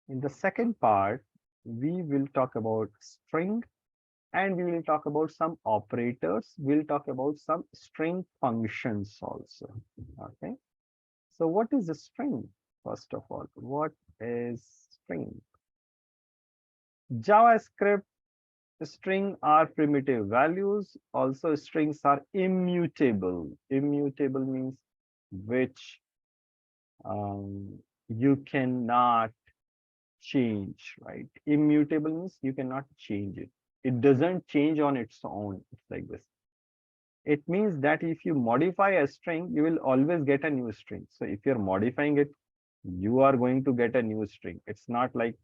In the second part, we will talk about string and we will talk about some operators. We'll talk about some string functions also. Okay. So what is a string? First of all, what is string? JavaScript string are primitive values. Also, strings are immutable. Immutable means which you cannot change, right? Immutable means you cannot change it. It doesn't change on its own. It's like this. It means that if you modify a string, you will always get a new string. So if you're modifying it, you are going to get a new string. It's not like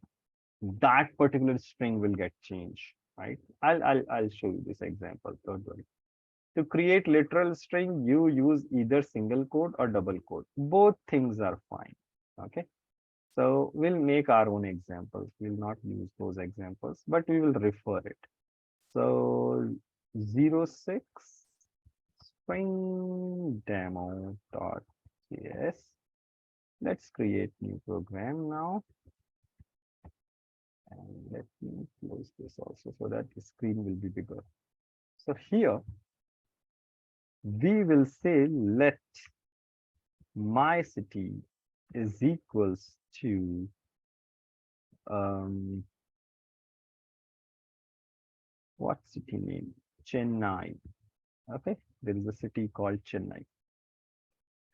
that particular string will get changed, right? I'll show you this example. Don't worry. To create literal string, you use either single quote or double quote. Both things are fine. Okay. So we'll make our own examples. We'll not use those examples, but we will refer it. So 06 string demo.js. Let's create new program now. And let me close this also so that the screen will be bigger. So here we will say let my city is equals to um, what city name? Chennai. Okay, there is a city called Chennai,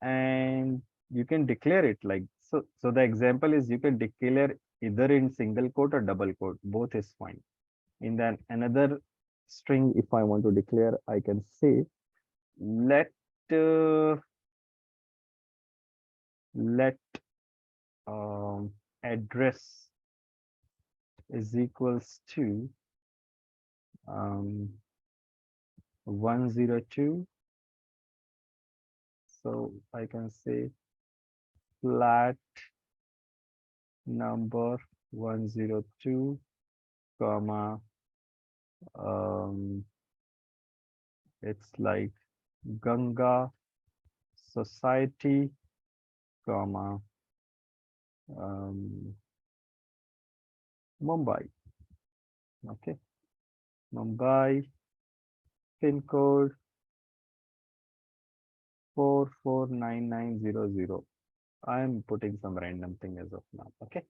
and you can declare it like so. So the example is you can declare either in single quote or double quote. Both is fine. In then another string, if I want to declare, I can say let uh, let address is equals to um, 102. So I can say flat number 102 comma it's like Ganga Society comma um, Mumbai. Okay, Mumbai pin code 449900. I am putting some random thing as of now. Okay,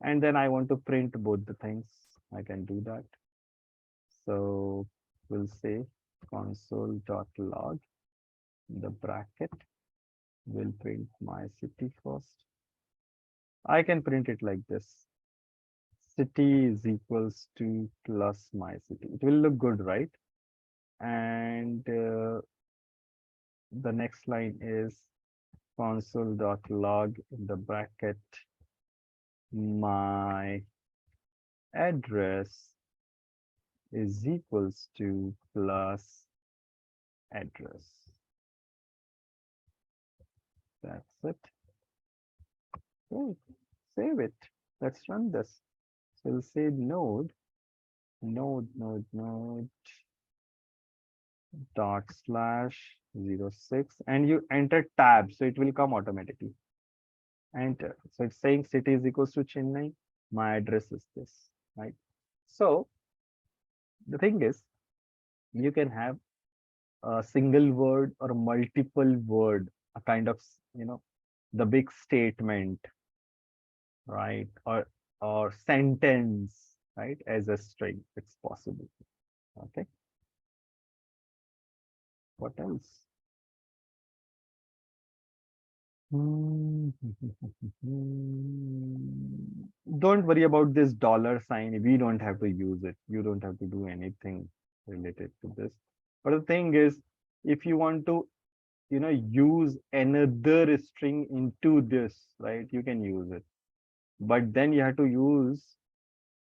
and then I want to print both the things. I can do that. So we'll say console.log the bracket will print my city first. I can print it like this. City is equals to plus my city. It will look good, right? And the next line is console.log in the bracket my address is equals to plus address. That's it. Okay, save it. Let's run this. So we'll say node dot slash 06 and you enter tab so it will come automatically. Enter. So it's saying city is equals to Chennai. My address is this, right? So the thing is you can have a single word or multiple word, a kind of, the big statement, right? Or sentence, right? As a string, it's possible. Okay. What else? Don't worry about this dollar sign. We don't have to use it. You don't have to do anything related to this. But the thing is, if you want to, use another string into this, right? You can use it. But then you have to use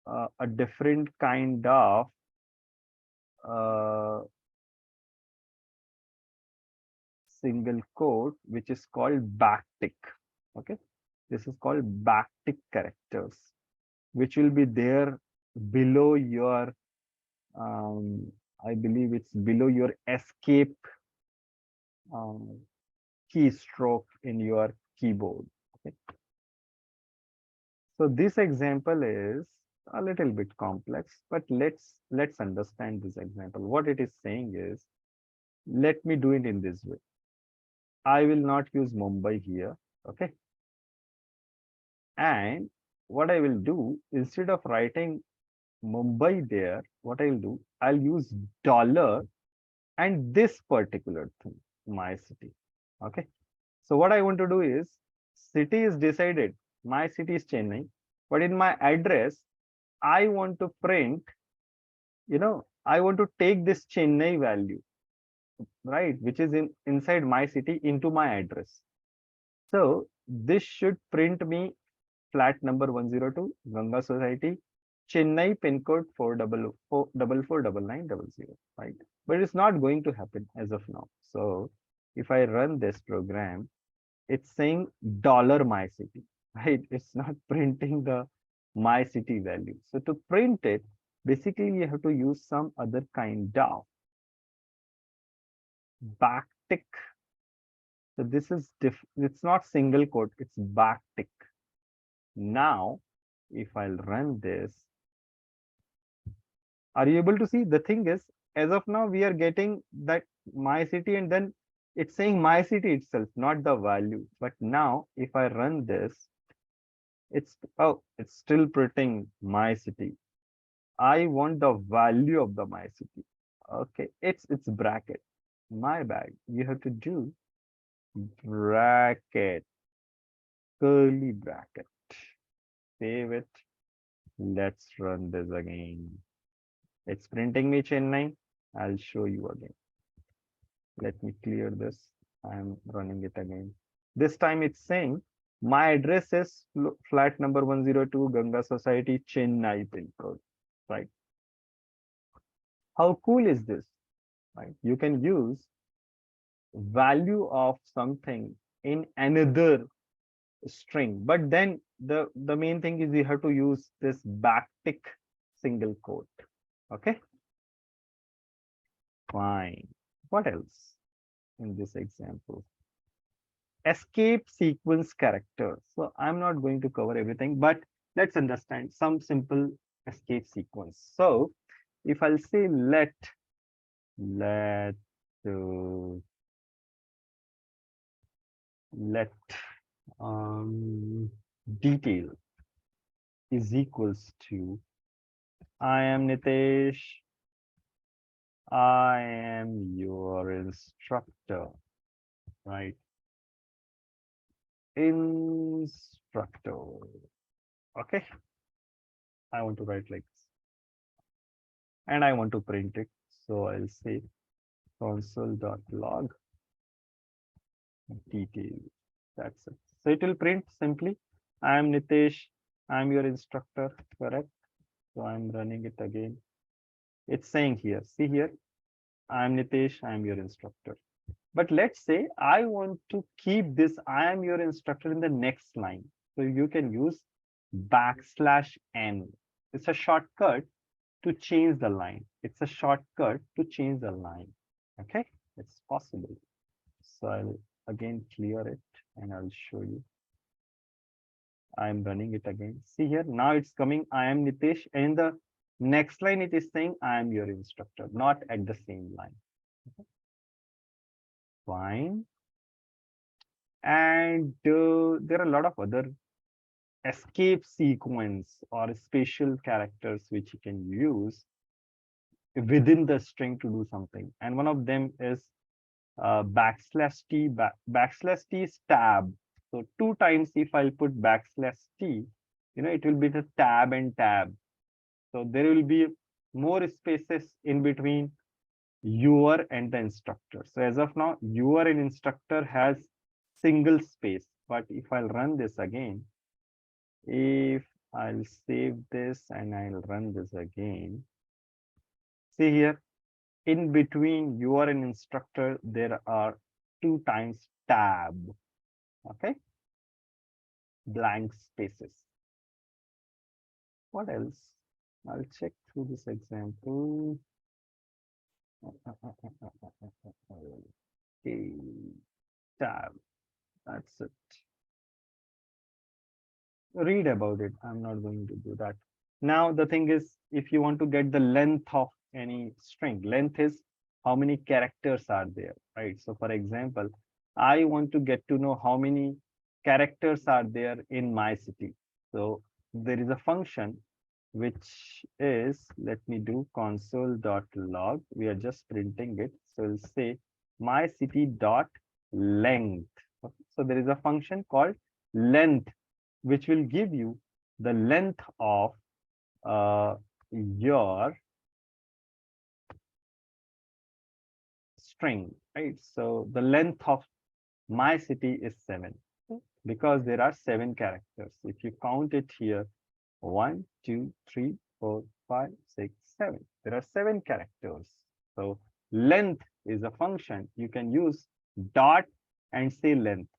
a different kind of uh, single quote, which is called backtick. Okay. This is called backtick characters, which will be there below your, I believe it's below your escape um, keystroke in your keyboard. Okay. So this example is a little bit complex, but let's understand this example. What it is saying is, let me do it in this way. I will not use Mumbai here. Okay. And what I will do, instead of writing Mumbai there, what I'll do, I'll use dollar and this particular thing, my city. Okay. So what I want to do is, city is decided. My city is Chennai, but in my address, I want to print, I want to take this Chennai value, right, which is inside my city into my address. So this should print me flat number 102, Ganga Society, Chennai, pin code 4449900, right? But it's not going to happen as of now. So if I run this program, it's saying dollar my city, right? It's not printing the my city value. So to print it, basically you have to use some other kind of backtick. So this is it's not single quote, it's backtick. Now, if I'll run this, are you able to see? The thing is, as of now, we are getting that my city and then it's saying my city itself, not the value. But now, if I run this, it's still printing my city. I want the value of the my city. Okay, it's bracket. My bad. You have to do bracket, curly bracket. Save it. Let's run this again. It's printing me Chennai. I'll show you again. Let me clear this. I'm running it again. This time it's saying my address is flat number 102 Ganga Society, Chennai pin code. Right. How cool is this? Right. You can use value of something in another string, but then the main thing is you have to use this backtick single quote. Okay. Fine. What else in this example? Escape sequence characters. So I'm not going to cover everything, but let's understand some simple escape sequence. So if I'll say let uh, let detail is equals to I am Nitesh, I am your instructor, right? Instructor. Okay. I want to write like this. And I want to print it. So I'll say console.log detail. That's it. So it will print simply, I am Nitesh, I am your instructor, correct? So I'm running it again. It's saying here, see here, I am Nitesh, I am your instructor. But let's say I want to keep this I am your instructor in the next line. So you can use \n. It's a shortcut to change the line. It's a shortcut to change the line. Okay, it's possible. So I'll again clear it and I'll show you. I'm running it again. See here, now it's coming, I am Nitesh, and in the next line it is saying I am your instructor, not at the same line. Okay. Fine. And there are a lot of other escape sequence or special characters which you can use within the string to do something. And one of them is \t, \t is tab. So 2 times if I'll put \t, it will be the tab and tab. So there will be more spaces in between your and the instructor. So as of now, your and instructor has single space. But if I'll run this again, if I'll save this and I'll run this again, see here, in between your and instructor, there are 2 times tab. Okay, blank spaces. What else? I'll check through this example. Okay, tab. That's it. read about it. I'm not going to do that. Now, the thing is, if you want to get the length of any string, length is how many characters are there, right? So, for example, I want to get to know how many characters are there in my city. So, there is a function which is, let me do console.log. We are just printing it. So, we'll say my city dot length. Okay. So, there is a function called length which will give you the length of your string, right? So the length of my city is 7 because there are 7 characters. If you count it here, 1, 2, 3, 4, 5, 6, 7. There are 7 characters. So length is a function. You can use dot and say length.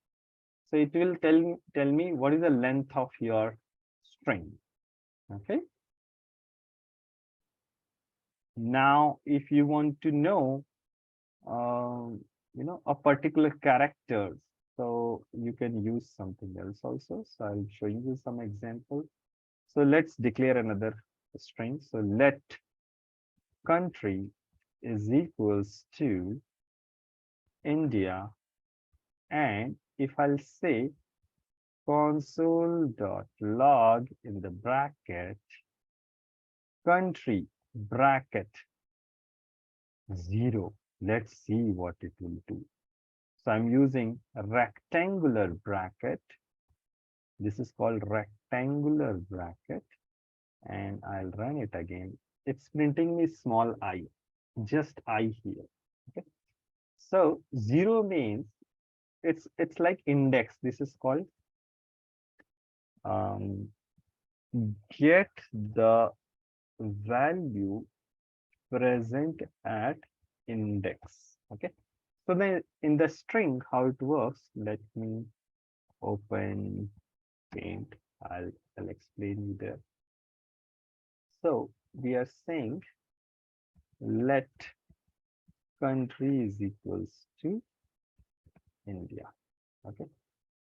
So it will tell me what is the length of your string. Okay. Now, if you want to know, a particular character, so you can use something else also. So I'll show you some example. So let's declare another string. So let country is equals to India. And if I'll say console.log in the bracket, country bracket 0. Let's see what it will do. So I'm using a rectangular bracket. This is called rectangular bracket. And I'll run it again. It's printing me small I, just I here. Okay. So 0 means it's like index. This is called um, get the value present at index. Okay. So then in the string, how it works, let me open paint. I'll explain you there. So we are saying let country is equals to India. Okay.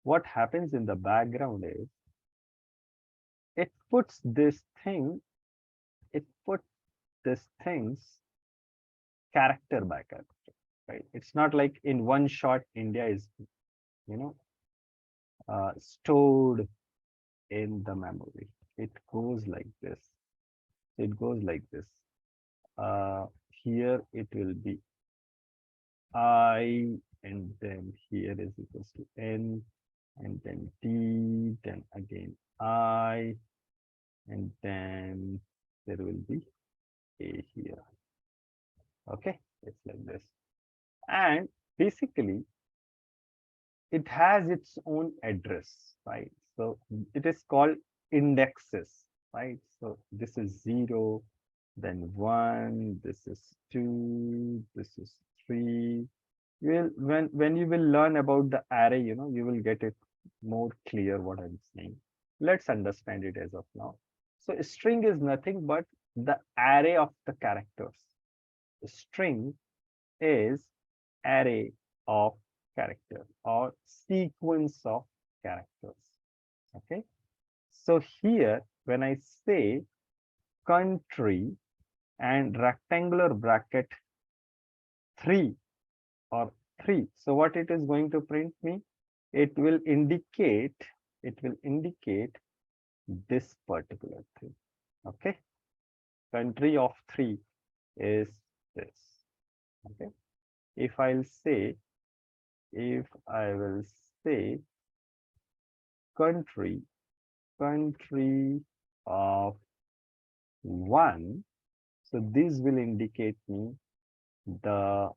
What happens in the background is it puts this thing, it put this thing's character back up, right? It's not like in one shot India is, you know, stored in the memory. It goes like this. It goes like this. Here it will be I, and then here is equals to N, and then D, then again I, and then there will be A here. Okay, it's like this. And basically, it has its own address, right? So it is called indexes, right? So this is 0, then 1, this is 2, this is 3. When you will learn about the array, you will get it more clear what I'm saying. Let's understand it as of now. So a string is nothing but the array of the characters. A string is array of characters or sequence of characters. Okay. So here, when I say country and rectangular bracket 3 or 3, so what it is going to print me? It will indicate this particular thing. Okay. Country of 3 is this. Okay. If I will say country of 1, so this will indicate me the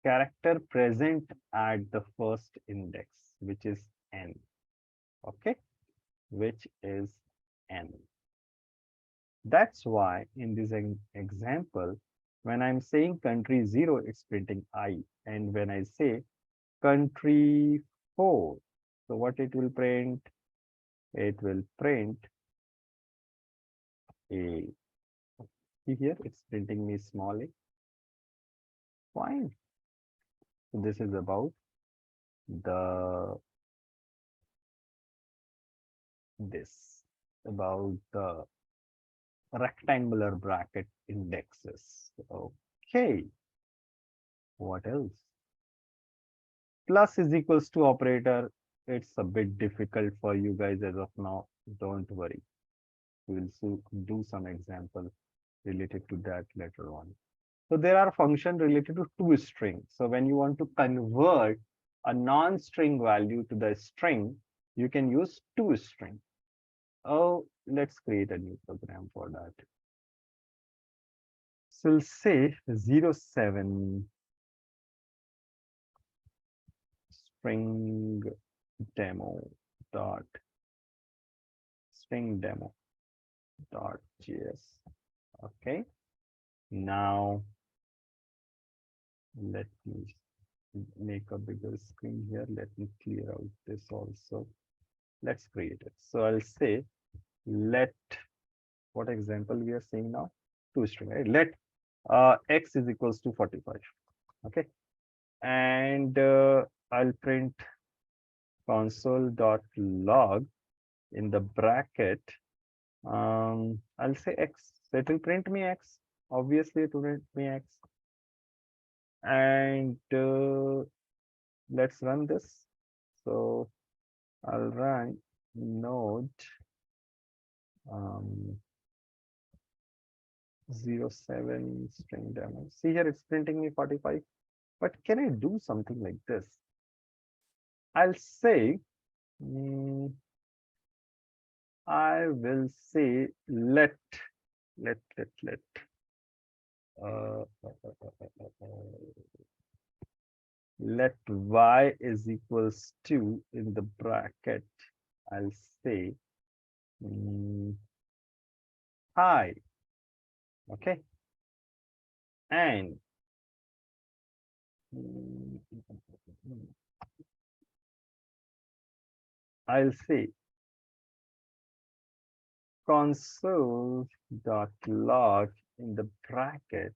character present at the first index, which is N. Okay, which is N. That's why in this example, when I'm saying country 0, it's printing I. And when I say country 4, so what it will print? It will print A. See here, it's printing me small a. Fine. So this is about the this about the rectangular bracket indexes. Okay, what else? Plus is equals to operator. It's a bit difficult for you guys as of now. Don't worry. We'll do some example related to that later on. So there are functions related to toString. So when you want to convert a non-string value to the string, you can use toString. Oh, let's create a new program for that. So we'll say 07 string demo dot string demo dot js. Okay. Now let me make a bigger screen here. Let me clear out this also. Let's create it. So I'll say let, what example we are seeing now? ToString, right? Let x is equals to 45. Okay. And I'll print console.log in the bracket. I'll say x. So it will print me x. Obviously, it will print me x. And let's run this. So I'll run node 07 string demo. See here, it's printing me 45. But can I do something like this? I'll say, I will say let uh, let y is equals to, in the bracket, I'll say hi. Okay. And I'll say console.log in the bracket,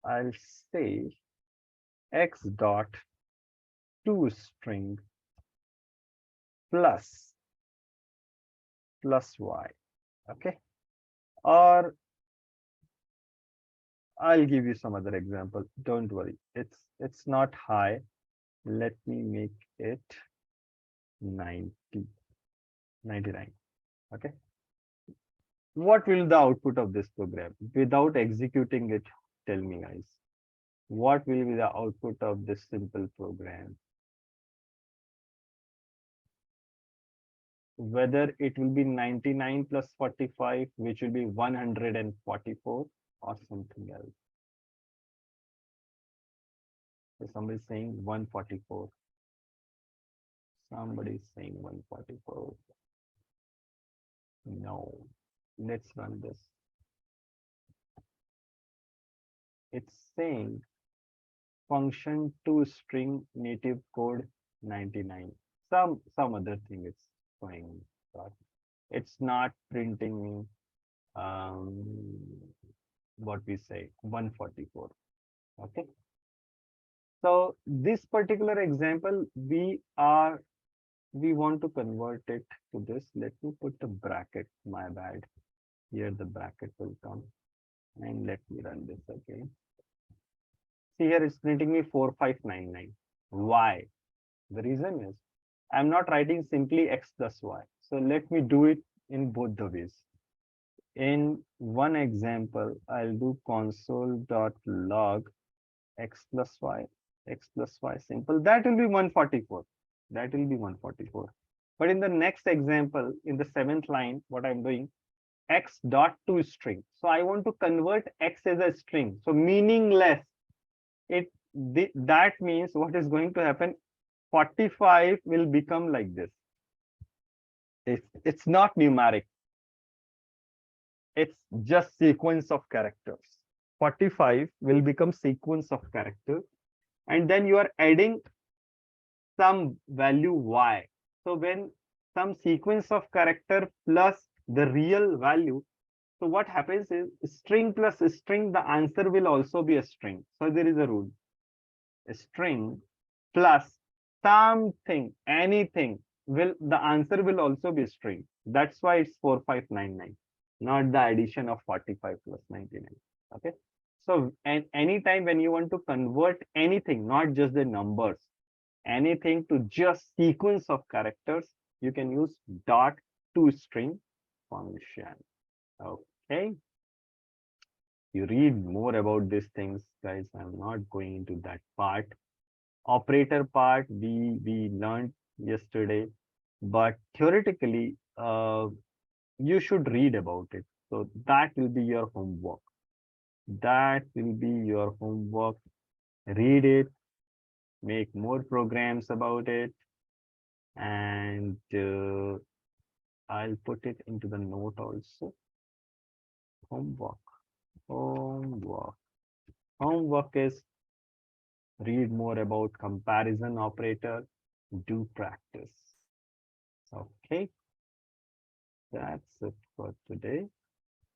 I'll say x dot toString plus y. Okay. Or I'll give you some other example. Don't worry. It's not high. Let me make it 99. Okay. What will the output of this program? Without executing it, tell me guys. What will be the output of this simple program? Whether it will be 99 plus 45, which will be 144, or something else. So somebody is saying 144. Somebody is saying 144. No. Let's run this. It's saying function toString native code 99. Some other thing it's going. It's not printing me what we say 144. Okay. So this particular example, we want to convert it to this. Let me put the bracket, my bad. Here the bracket will come. And let me run this again. See here it's printing me 4599. Why? The reason is I'm not writing simply x plus y. So let me do it in both the ways. In one example, I'll do console.log x plus y simple. That will be 144. That will be 144. But in the next example, in the 7th line, what I'm doing, x dot toString. So I want to convert x as a string. So meaningless. That means what is going to happen? 45 will become like this. It's not numeric. It's just sequence of characters. 45 will become sequence of characters. And then you are adding some value y. So when some sequence of character plus the real value, so what happens is string plus string, the answer will also be a string. So there is a rule. A string plus something, anything. the answer will also be string. That's why it's 4599, not the addition of 45 plus 99. Okay. So and anytime when you want to convert anything, not just the numbers, anything to just sequence of characters, you can use dot to string function. Okay. You read more about these things, guys. I'm not going into that part. Operator part we learned yesterday, but theoretically you should read about it. So that will be your homework. That will be your homework. Read it, make more programs about it, and I'll put it into the note also. Homework. Homework. Homework is read more about comparison operator, do practice. Okay, that's it for